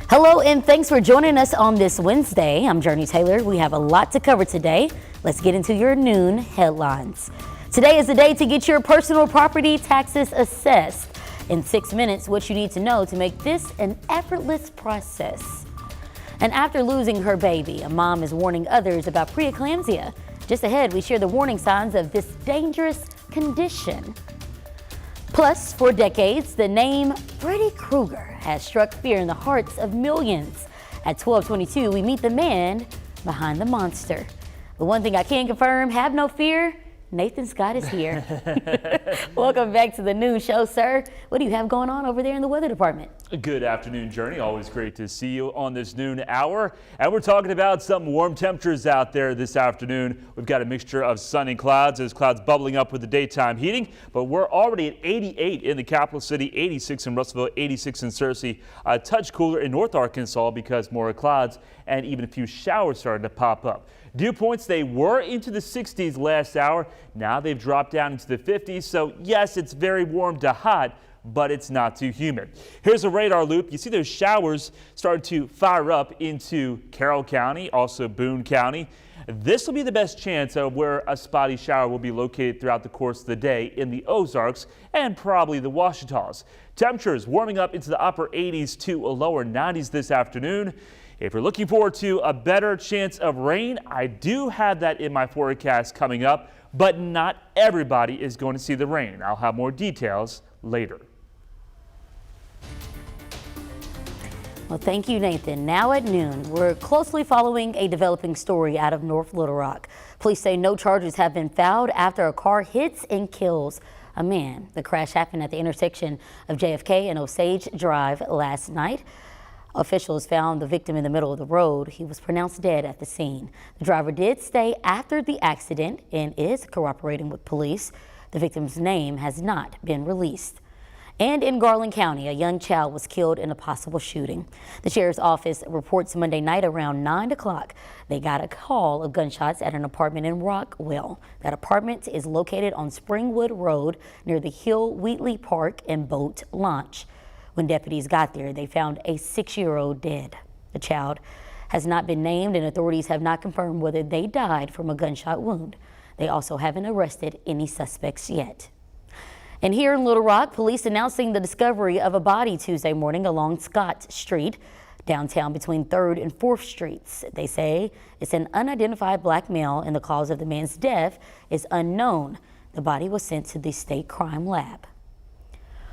Hello and thanks for joining us on this Wednesday. I'm Jurnee Taylor. We have a lot to cover today. Let's get into your noon headlines. Today is the day to get your personal property taxes assessed. In 6 minutes, what you need to know to make this an effortless process. And after losing her baby, a mom is warning others about preeclampsia. Just ahead, we share the warning signs of this dangerous condition. Plus, for decades, the name Freddy Krueger has struck fear in the hearts of millions. At 12:22, we meet the man behind the monster. The one thing I can confirm, have no fear, Nathan Scott is here. Welcome back to the noon show, sir. What do you have going on over there in the weather department? Good afternoon, Jurnee. Always great to see you on this noon hour. And we're talking about some warm temperatures out there this afternoon. We've got a mixture of sun and clouds. There's clouds bubbling up with the daytime heating, but we're already at 88 in the capital city, 86 in Russellville, 86 in Searcy. A touch cooler in North Arkansas because more clouds and even a few showers starting to pop up. Dew points, they were into the 60s last hour. Now they've dropped down into the 50s. So yes, it's very warm to hot, but it's not too humid. Here's a radar loop. You see those showers starting to fire up into Carroll County, also Boone County. This will be the best chance of where a spotty shower will be located throughout the course of the day in the Ozarks and probably the Ouachitas. Temperatures warming up into the upper 80s to a lower 90s this afternoon. If you're looking forward to a better chance of rain, I do have that in my forecast coming up, but not everybody is going to see the rain. I'll have more details later. Well, thank you, Nathan. Now at noon, we're closely following a developing story out of North Little Rock. Police say no charges have been filed after a car hits and kills a man. The crash happened at the intersection of JFK and Osage Drive last night. Officials found the victim in the middle of the road. He was pronounced dead at the scene. The driver did stay after the accident and is cooperating with police. The victim's name has not been released. And in Garland County, a young child was killed in a possible shooting. The sheriff's office reports Monday night around 9 o'clock. They got a call of gunshots at an apartment in Rockwell. That apartment is located on Springwood Road near the Hill Wheatley Park and Boat Launch. When deputies got there, they found a 6-year-old dead. The child has not been named and authorities have not confirmed whether they died from a gunshot wound. They also haven't arrested any suspects yet. And here in Little Rock, police announcing the discovery of a body Tuesday morning along Scott Street, downtown between 3rd and 4th Streets. They say it's an unidentified black male and the cause of the man's death is unknown. The body was sent to the state crime lab.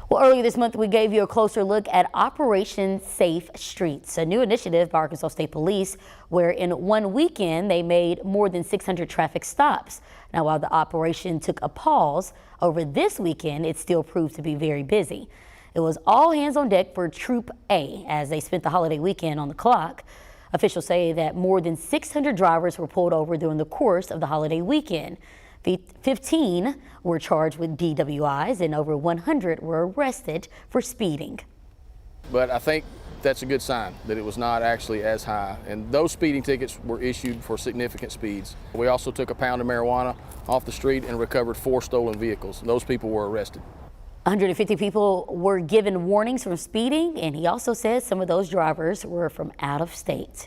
Well, earlier this month, we gave you a closer look at Operation Safe Streets, a new initiative by Arkansas State Police, where in one weekend, they made more than 600 traffic stops. Now, while the operation took a pause, over this weekend, it still proved to be very busy. It was all hands on deck for Troop A as they spent the holiday weekend on the clock. Officials say that more than 600 drivers were pulled over during the course of the holiday weekend. 15 were charged with DWIs and over 100 were arrested for speeding. But I think that's a good sign that it was not actually as high. And those speeding tickets were issued for significant speeds. We also took a pound of marijuana off the street and recovered 4 stolen vehicles. Those people were arrested. 150 people were given warnings from speeding, and he also says some of those drivers were from out of state.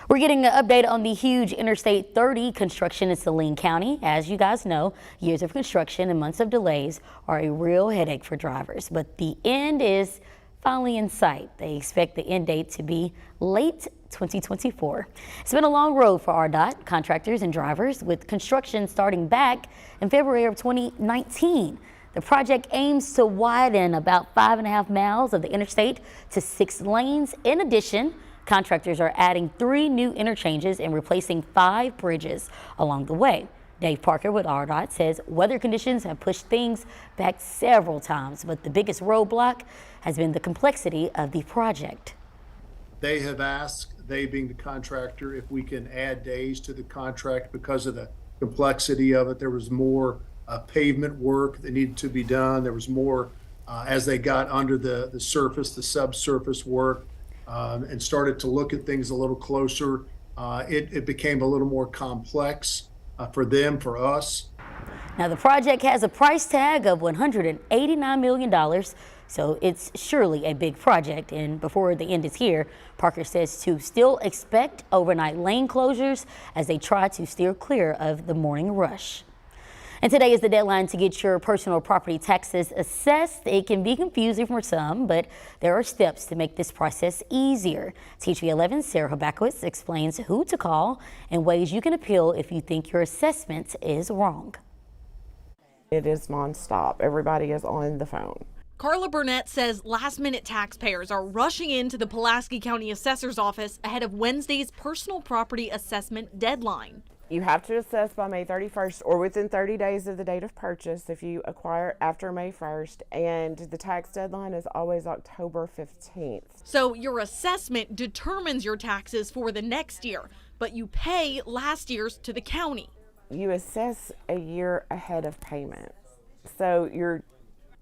We're getting an update on the huge Interstate 30 construction in Saline County. As you guys know, years of construction and months of delays are a real headache for drivers, but the end is finally in sight. They expect the end date to be late 2024. It's been a long road for RDOT, contractors and drivers, with construction starting back in February of 2019. The project aims to widen about 5.5 miles of the interstate to 6 lanes. In addition, contractors are adding 3 new interchanges and replacing 5 bridges along the way. Dave Parker with RDOT says weather conditions have pushed things back several times, but the biggest roadblock has been the complexity of the project. They have asked, they being the contractor, if we can add days to the contract because of the complexity of it. There was more pavement work that needed to be done. There was more as they got under the surface, the subsurface work. And started to look at things a little closer. It became a little more complex for them, for us. Now the project has a price tag of $189 million. So it's surely a big project, and before the end is here, Parker says to still expect overnight lane closures as they try to steer clear of the morning rush. And today is the deadline to get your personal property taxes assessed. It can be confusing for some, but there are steps to make this process easier. TV11's Sarah Habakowitz explains who to call and ways you can appeal if you think your assessment is wrong. It is nonstop. Everybody is on the phone. Carla Burnett says last-minute taxpayers are rushing into the Pulaski County Assessor's Office ahead of Wednesday's personal property assessment deadline. You have to assess by May 31st or within 30 days of the date of purchase if you acquire after May 1st, and the tax deadline is always October 15th. So your assessment determines your taxes for the next year, but you pay last year's to the county. You assess a year ahead of payment. So your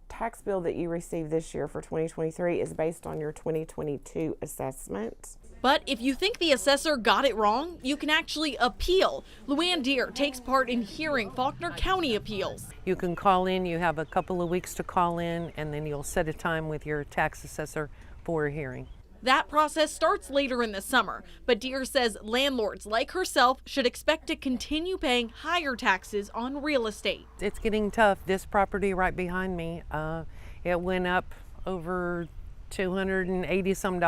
tax bill that you receive this year for 2023 is based on your 2022 assessment. But if you think the assessor got it wrong, you can actually appeal. Luann Deere takes part in hearing Faulkner County appeals. You can call in, you have a couple of weeks to call in, and then you'll set a time with your tax assessor for a hearing. That process starts later in the summer, but Deere says landlords like herself should expect to continue paying higher taxes on real estate. It's getting tough. This property right behind me, it went up over $280 some.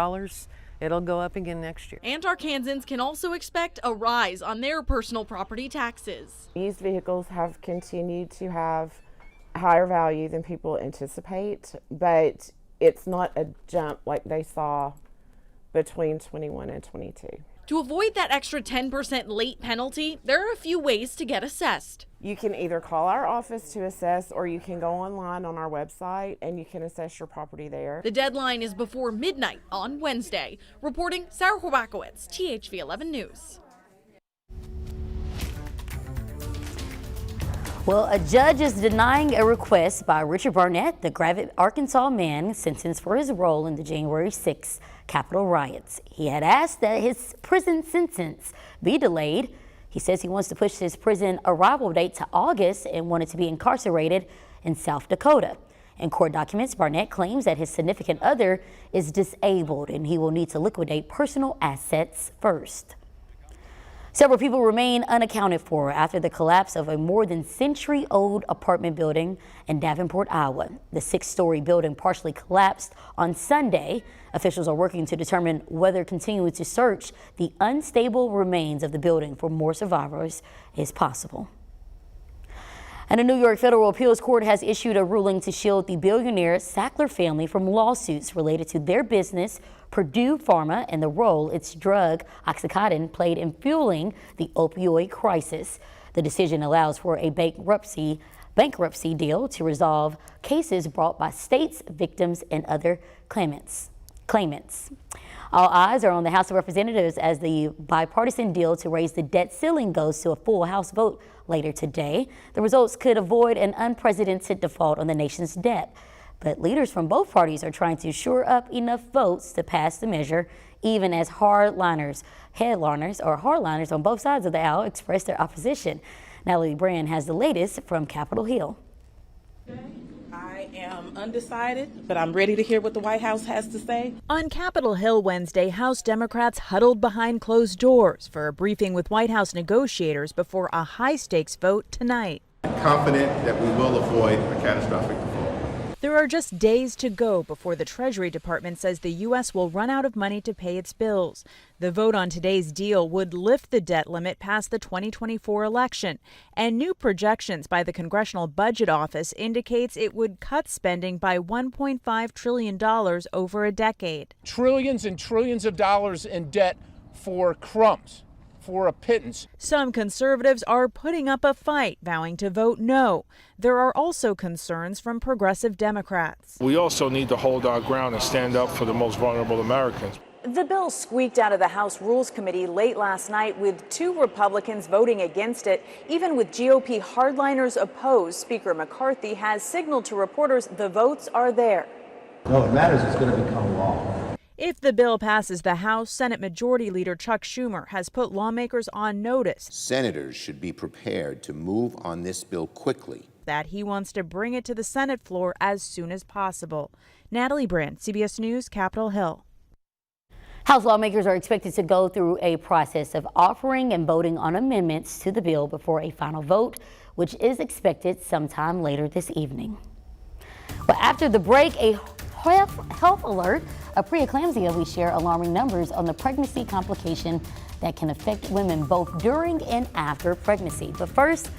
It'll go up again next year. And Arkansans can also expect a rise on their personal property taxes. Used vehicles have continued to have higher value than people anticipate, but it's not a jump like they saw between 21 and 22. To avoid that extra 10% late penalty, there are a few ways to get assessed. You can either call our office to assess, or you can go online on our website and you can assess your property there. The deadline is before midnight on Wednesday. Reporting, Sarah Habakowitz, THV 11 News. Well, a judge is denying a request by Richard Barnett, the Gravette, Arkansas man sentenced for his role in the January 6th Capitol riots. He had asked that his prison sentence be delayed. He says he wants to push his prison arrival date to August and wanted to be incarcerated in South Dakota. In court documents, Barnett claims that his significant other is disabled and he will need to liquidate personal assets first. Several people remain unaccounted for after the collapse of a more than century-old apartment building in Davenport, Iowa. The 6-story building partially collapsed on Sunday. Officials are working to determine whether continuing to search the unstable remains of the building for more survivors is possible. And a New York federal appeals court has issued a ruling to shield the billionaire Sackler family from lawsuits related to their business, Purdue Pharma, and the role its drug Oxycontin played in fueling the opioid crisis. The decision allows for a bankruptcy deal to resolve cases brought by states, victims, and other claimants. All eyes are on the House of Representatives as the bipartisan deal to raise the debt ceiling goes to a full House vote later today. The results could avoid an unprecedented default on the nation's debt. But leaders from both parties are trying to shore up enough votes to pass the measure, even as hardliners on both sides of the aisle express their opposition. Natalie Brand has the latest from Capitol Hill. I am undecided, but I'm ready to hear what the White House has to say. On Capitol Hill Wednesday, House Democrats huddled behind closed doors for a briefing with White House negotiators before a high-stakes vote tonight. I'm confident that we will avoid a catastrophic default. There are just days to go before the Treasury Department says the U.S. will run out of money to pay its bills. The vote on today's deal would lift the debt limit past the 2024 election, and new projections by the Congressional Budget Office indicates it would cut spending by $1.5 trillion over a decade. Trillions and trillions of dollars in debt for crumbs, for a pittance. Some conservatives are putting up a fight, vowing to vote no. There are also concerns from progressive Democrats. We also need to hold our ground and stand up for the most vulnerable Americans. The bill squeaked out of the House Rules Committee late last night with 2 Republicans voting against it. Even with GOP hardliners opposed, Speaker McCarthy has signaled to reporters the votes are there. No, it matters. It's going to become law. If the bill passes the House, Senate Majority Leader Chuck Schumer has put lawmakers on notice. Senators should be prepared to move on this bill quickly that, he wants to bring it to the Senate floor as soon as possible. Natalie Brandt, CBS News, Capitol Hill. House lawmakers are expected to go through a process of offering and voting on amendments to the bill before a final vote, which is expected sometime later this evening. But after the break, a health alert. A preeclampsia, we share alarming numbers on the pregnancy complication that can affect women both during and after pregnancy. But first,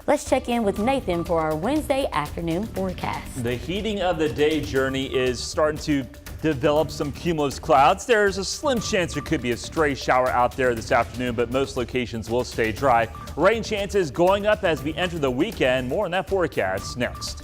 let's check in with Nathan for our Wednesday afternoon forecast. The heating of the day, Jurnee, is starting to develop some cumulus clouds. There's a slim chance there could be a stray shower out there this afternoon, but most locations will stay dry. Rain chances going up as we enter the weekend. More on that forecast next.